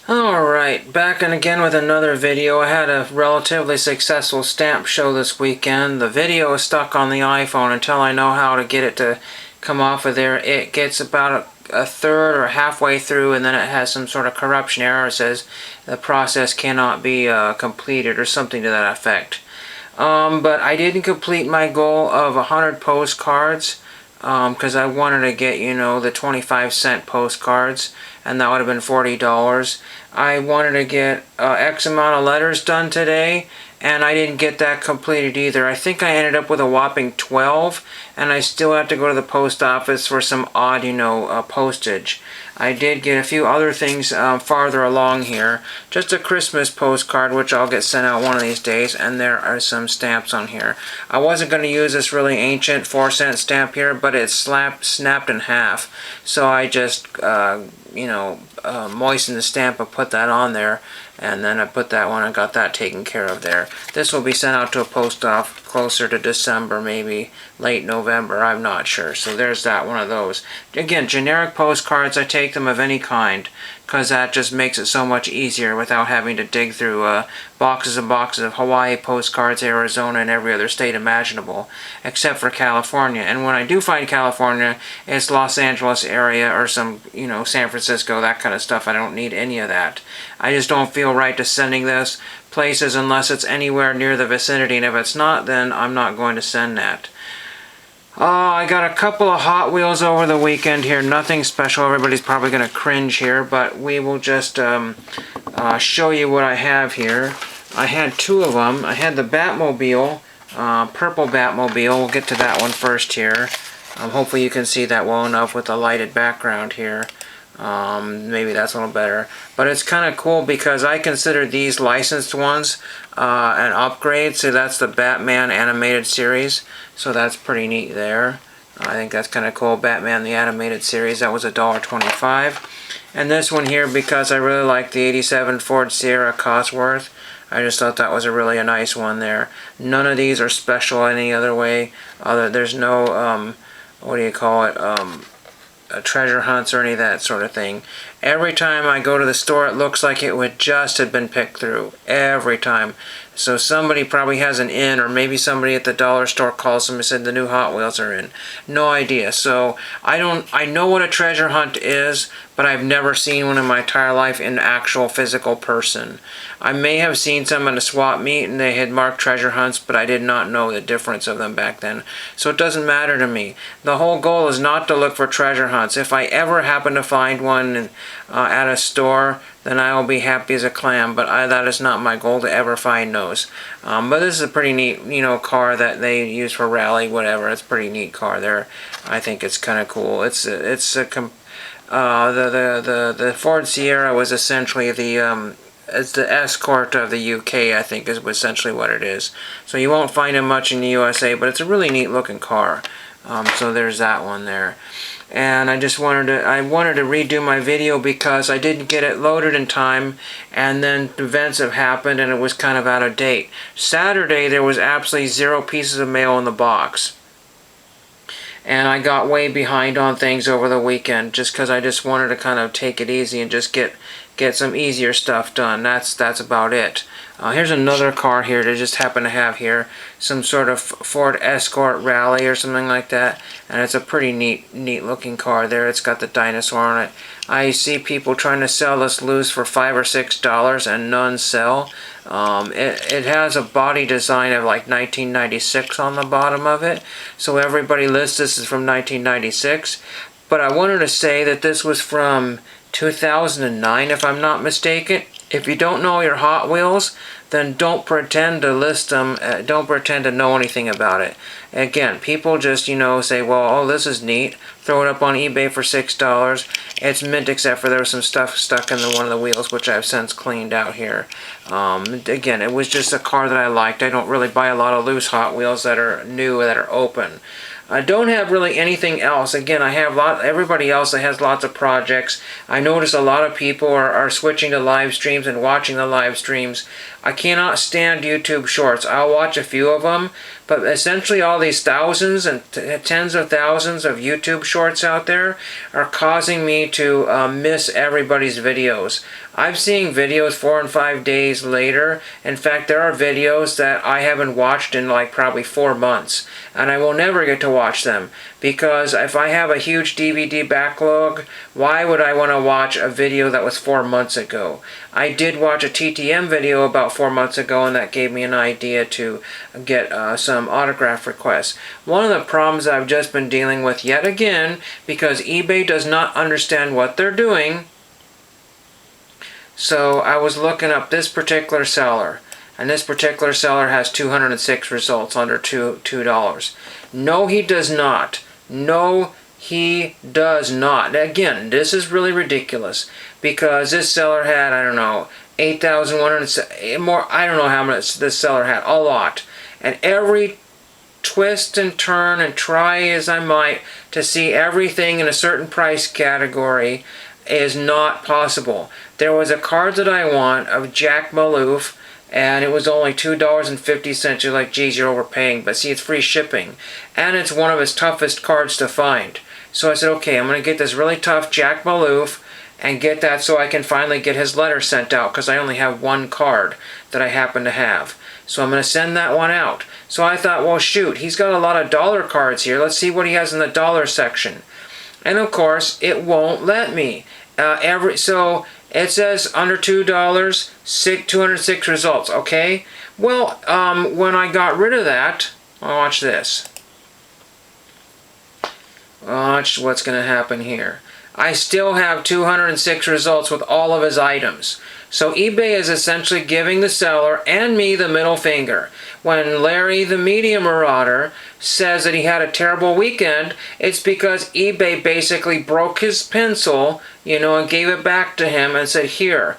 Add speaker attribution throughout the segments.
Speaker 1: Alright, back and again with another video. I had a relatively successful stamp show this weekend. The video is stuck on the iPhone until I know how to get it to come off of there. It gets about a third or halfway through, and then it has some sort of corruption error. It says the process cannot be completed or something to that effect. But I didn't complete my goal of 100 postcards because I wanted to get, you know, the 25-cent postcards, and that would have been $40. I wanted to get X amount of letters done today, and I didn't get that completed either. I think I ended up with a whopping 12, and I still have to go to the post office for some odd, you know, postage. I did get a few other things farther along here. Just a Christmas postcard, which I'll get sent out one of these days, and there are some stamps on here. I wasn't going to use this really ancient 4-cent stamp here, but it's snapped in half. So I just, you know, moistened the stamp and put that on there. And then I put that one and got that taken care of there. This will be sent out to a post office closer to December, maybe late November, I'm not sure. So there's that one of those. Again, generic postcards, I take them of any kind, because that just makes it so much easier without having to dig through boxes and boxes of Hawaii postcards, Arizona, and every other state imaginable, except for California. And when I do find California, it's Los Angeles area or some, you know, San Francisco, that kind of stuff. I don't need any of that. I just don't feel right to sending this places unless it's anywhere near the vicinity, and if it's not, then I'm not going to send that. I got a couple of Hot Wheels over the weekend here. Nothing special. Everybody's probably going to cringe here, but we will just show you what I have here. I had two of them. I had the Batmobile, purple Batmobile. We'll get to that one first here. Hopefully you can see that well enough with the lighted background here. Maybe that's a little better. But it's kind of cool because I consider these licensed ones an upgrade. So that's the Batman animated series. So that's pretty neat there. I think that's kind of cool. Batman the animated series. That was $1.25. And this one here, because I really like the 87 Ford Sierra Cosworth, I just thought that was a nice one there. None of these are special any other way. There's no, what do you call it, treasure hunts or any of that sort of thing. Every time I go to the store, it looks like it would just have been picked through. Every time. So somebody probably has an in, or maybe somebody at the dollar store calls them and said the new Hot Wheels are in. No idea. So I know what a treasure hunt is, but I've never seen one in my entire life in actual physical person. I may have seen some at a swap meet and they had marked treasure hunts, but I did not know the difference of them back then. So it doesn't matter to me. The whole goal is not to look for treasure hunts. If I ever happen to find one at a store, then I will be happy as a clam, but that is not my goal to ever find those. But this is a pretty neat, you know, car that they use for rally, whatever. It's a pretty neat car there. I think it's kind of cool. The Ford Sierra was essentially it's the Escort of the UK, I think, is essentially what it is. So you won't find them much in the USA, but it's a really neat looking car. So there's that one there. And I wanted to redo my video because I didn't get it loaded in time, and then events have happened and it was kind of out of date. Saturday there was absolutely 0 pieces of mail in the box. And I got way behind on things over the weekend just because I just wanted to kind of take it easy and just get some easier stuff done. That's about it. Here's another car here that just happen to have here some sort of Ford Escort Rally or something like that, and it's a pretty neat looking car there. It's got the dinosaur on it. I see people trying to sell this loose for $5 or $6 and none sell. It has a body design of like 1996 on the bottom of it, so everybody lists this is from 1996, but I wanted to say that this was from 2009 if I'm not mistaken. If you don't know your Hot Wheels, then don't pretend to list them, don't pretend to know anything about it. Again, people just, you know, say, well, oh, this is neat, throw it up on eBay for $6. It's mint except for there was some stuff stuck in one of the wheels, which I've since cleaned out here. Again, it was just a car that I liked. I don't really buy a lot of loose Hot Wheels that are new, that are open. I don't have really anything else. Again, I have everybody else that has lots of projects. I notice a lot of people are switching to live streams and watching the live streams. I cannot stand YouTube Shorts. I'll watch a few of them, but essentially all these thousands and tens of thousands of YouTube Shorts out there are causing me to miss everybody's videos. I'm seeing videos 4 and 5 days later. In fact, there are videos that I haven't watched in like probably 4 months, and I will never get to watch them, because if I have a huge DVD backlog, why would I want to watch a video that was 4 months ago? I did watch a TTM video about 4 months ago, and that gave me an idea to get some autograph requests. One of the problems I've just been dealing with yet again, because eBay does not understand what they're doing. So I was looking up this particular seller, and this particular seller has 206 results under $2. No, he does not. No, he does not. Again, this is really ridiculous, because this seller had, I don't know, 8,100 more. I don't know how much this seller had. A lot. And every twist and turn and try as I might to see everything in a certain price category is not possible. There was a card that I want of Jack Maloof, and it was only $2.50. You're like, geez, you're overpaying. But see, it's free shipping, and it's one of his toughest cards to find. So I said, okay, I'm going to get this really tough Jack Maloof and get that so I can finally get his letter sent out, because I only have one card that I happen to have. So I'm going to send that one out. So I thought, well, shoot, he's got a lot of dollar cards here. Let's see what he has in the dollar section. And of course, it won't let me. So it says under $2, 206 results. Okay. Well, when I got rid of that, watch this. Watch what's going to happen here. I still have 206 results with all of his items. So eBay is essentially giving the seller and me the middle finger. When Larry the Media Marauder says that he had a terrible weekend, it's because eBay basically broke his pencil, and gave it back to him and said, here,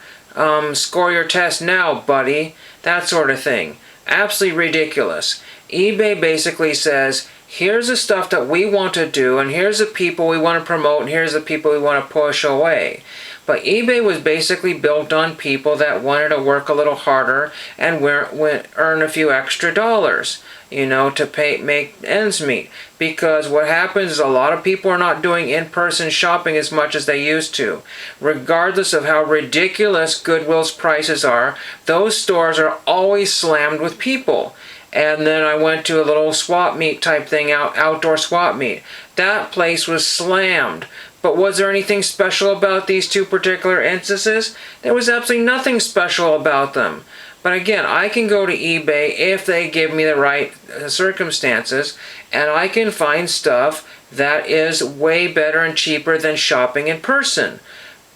Speaker 1: score your test now, buddy. That sort of thing. Absolutely ridiculous. eBay basically says, here's the stuff that we want to do, and here's the people we want to promote, and here's the people we want to push away. But eBay was basically built on people that wanted to work a little harder and earn a few extra dollars, to make ends meet. Because what happens is a lot of people are not doing in-person shopping as much as they used to. Regardless of how ridiculous Goodwill's prices are, those stores are always slammed with people. And then I went to a little swap meet type thing, outdoor swap meet. That place was slammed. But was there anything special about these two particular instances? There was absolutely nothing special about them. But again, I can go to eBay if they give me the right circumstances, and I can find stuff that is way better and cheaper than shopping in person.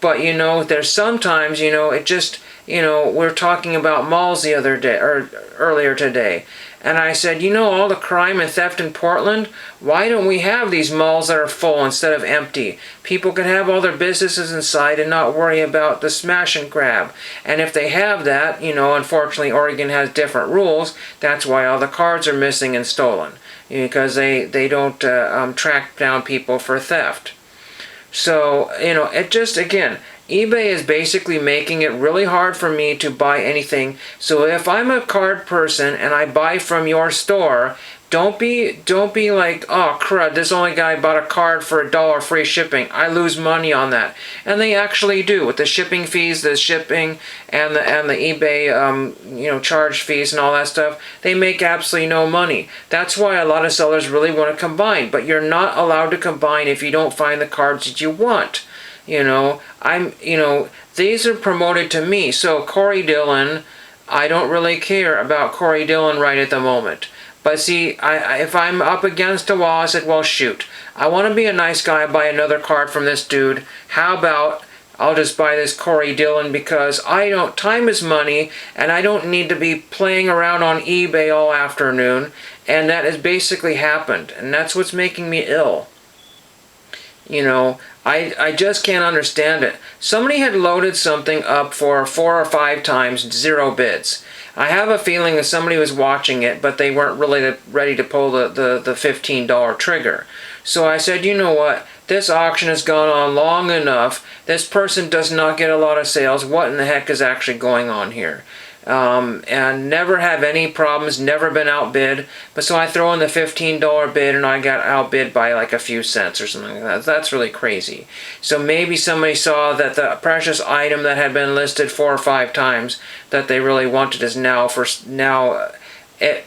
Speaker 1: But there's sometimes, it just, we were talking about malls the other day, or earlier today. And I said, all the crime and theft in Portland, why don't we have these malls that are full instead of empty? People can have all their businesses inside and not worry about the smash and grab. And if they have that, unfortunately Oregon has different rules. That's why all the cards are missing and stolen, because they don't track down people for theft. So, it just, again, eBay is basically making it really hard for me to buy anything. So if I'm a card person and I buy from your store, don't be like, oh crud, this only guy bought a card for $1 free shipping. I lose money on that. And they actually do, with the shipping fees, the shipping, and the eBay charge fees and all that stuff. They make absolutely no money. That's why a lot of sellers really want to combine, but you're not allowed to combine if you don't find the cards that you want. These are promoted to me. So Corey Dillon, I don't really care about Corey Dillon right at the moment. But see, if I'm up against a wall, I said, well, shoot, I want to be a nice guy, buy another card from this dude. How about I'll just buy this Corey Dillon, because time is money, and I don't need to be playing around on eBay all afternoon. And that has basically happened, and that's what's making me ill. I just can't understand it. Somebody had loaded something up for 4 or 5 times, 0 bids. I have a feeling that somebody was watching it, but they weren't really ready to pull the $15 trigger. So I said, you know what? This auction has gone on long enough. This person does not get a lot of sales. What in the heck is actually going on here? And never have any problems, never been outbid. But so I throw in the $15 bid and I got outbid by like a few cents or something like that. That's really crazy. So maybe somebody saw that the precious item that had been listed 4 or 5 times that they really wanted is now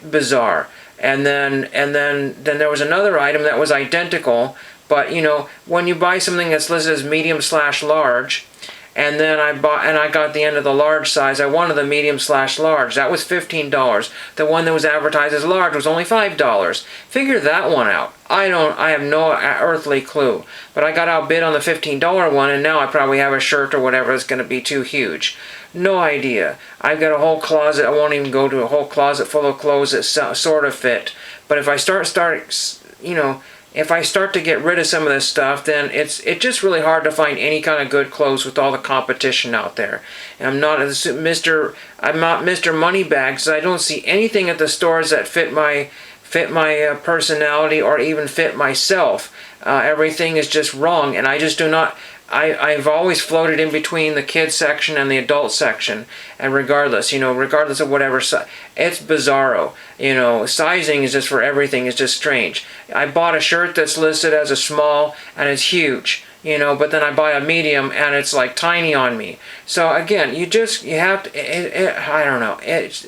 Speaker 1: bizarre. And then there was another item that was identical, but when you buy something that's listed as medium/large, and then I got the end of the large size. I wanted the medium/large. That was $15. The one that was advertised as large was only $5. Figure that one out. I have no earthly clue. But I got outbid on the $15 one, and now I probably have a shirt or whatever that's going to be too huge. No idea. I've got a whole closet. I won't even go to a whole closet full of clothes that sort of fit. But if I if I start to get rid of some of this stuff, then it's just really hard to find any kind of good clothes with all the competition out there. And I'm not Mr. Moneybags. I don't see anything at the stores that fit my personality or even fit myself. Everything is just wrong, and I just do not. I've always floated in between the kids section and the adult section, and regardless of whatever it's bizarro. Sizing is just for everything is just strange. I bought a shirt that's listed as a small and it's huge, but then I buy a medium and it's like tiny on me. So again, you have to, I don't know,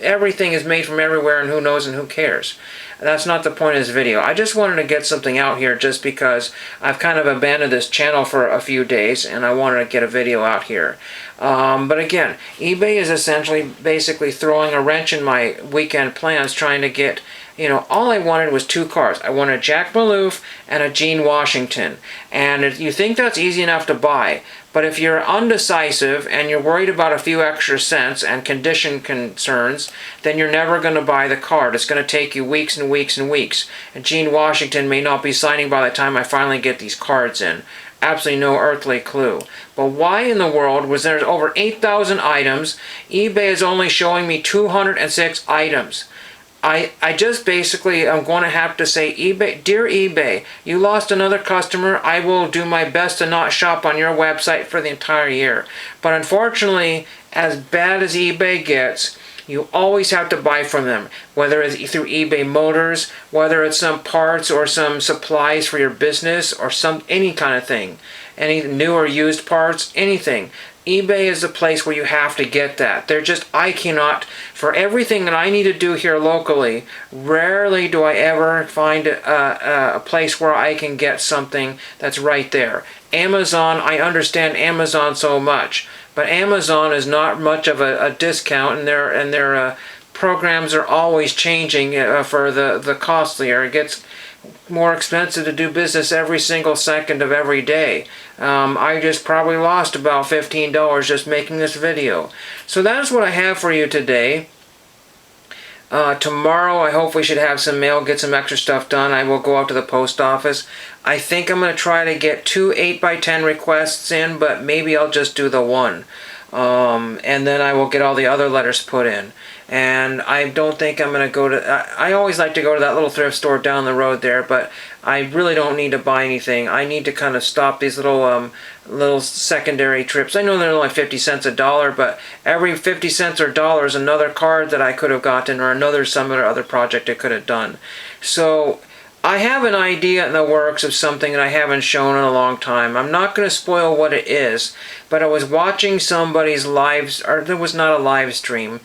Speaker 1: everything is made from everywhere, and who knows and who cares. That's not the point of this video. I just wanted to get something out here just because I've kind of abandoned this channel for a few days and I wanted to get a video out here. But again, eBay is basically throwing a wrench in my weekend plans, trying to get, all I wanted was 2 cars. I wanted a Jack Maloof and a Gene Washington. And you think that's easy enough to buy, but if you're undecisive and you're worried about a few extra cents and condition concerns, then you're never going to buy the card. It's going to take you weeks and weeks and weeks. And Gene Washington may not be signing by the time I finally get these cards in. Absolutely no earthly clue. But why in the world was there over 8,000 items? eBay is only showing me 206 items. I just basically am going to have to say, eBay, dear eBay, you lost another customer. I will do my best to not shop on your website for the entire year. But unfortunately, as bad as eBay gets, you always have to buy from them, whether it's through eBay Motors, whether it's some parts or some supplies for your business or any kind of thing, any new or used parts, anything. eBay is the place where you have to get that. I cannot, for everything that I need to do here locally, rarely do I ever find a place where I can get something that's right there. Amazon, I understand Amazon so much, but Amazon is not much of a discount, and their programs are always changing for the costlier. It gets more expensive to do business every single second of every day. I just probably lost about $15 just making this video. So that's what I have for you today. Tomorrow I hopefully should have some mail, get some extra stuff done. I will go out to the post office. I think I'm going to try to get 2 8x10 requests in, but maybe I'll just do the one. And then I will get all the other letters put in. And I don't think I'm going to go to... I always like to go to that little thrift store down the road there, but I really don't need to buy anything. I need to kind of stop these little secondary trips. I know they're only 50 cents a dollar, but every 50 cents or dollar is another card that I could have gotten, or some other project I could have done. So I have an idea in the works of something that I haven't shown in a long time. I'm not going to spoil what it is, but I was watching somebody's there was not a live stream.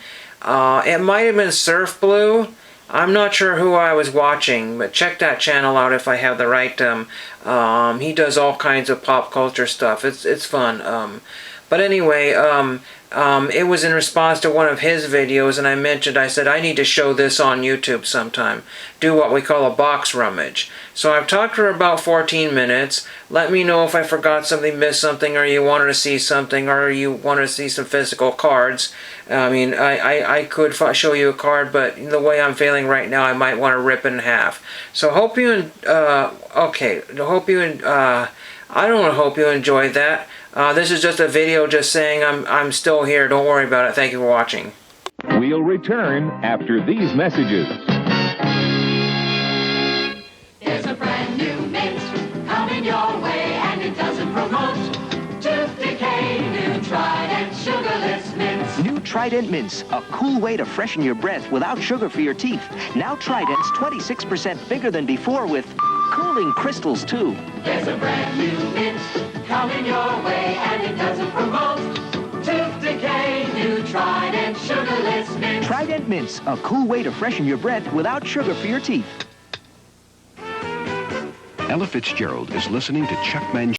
Speaker 1: It might have been Surf Blue. I'm not sure who I was watching, but check that channel out if I have the right. He does all kinds of pop culture stuff. It's fun. But anyway, it was in response to one of his videos, and I said, I need to show this on YouTube sometime. Do what we call a box rummage. So I've talked for about 14 minutes. Let me know if I forgot something, missed something, or you wanted to see something, or you wanted to see some physical cards. I mean, I could show you a card, but the way I'm feeling right now, I might want to rip it in half. So hope you, I don't hope you enjoyed that. This is just a video just saying I'm still here. Don't worry about it. Thank you for watching.
Speaker 2: We'll return after these messages.
Speaker 3: There's a brand new mint coming your way, and it doesn't promote tooth decay. New Trident sugarless mints.
Speaker 4: New Trident Mints, a cool way to freshen your breath without sugar for your teeth. Now Trident's 26% bigger than before with cooling crystals too.
Speaker 3: There's a brand new mint coming your way, and it doesn't promote tooth decay. New Trident sugarless mints.
Speaker 4: Trident Mints, a cool way to freshen your breath without sugar for your teeth.
Speaker 5: Ella Fitzgerald is listening to Chuck Mangione.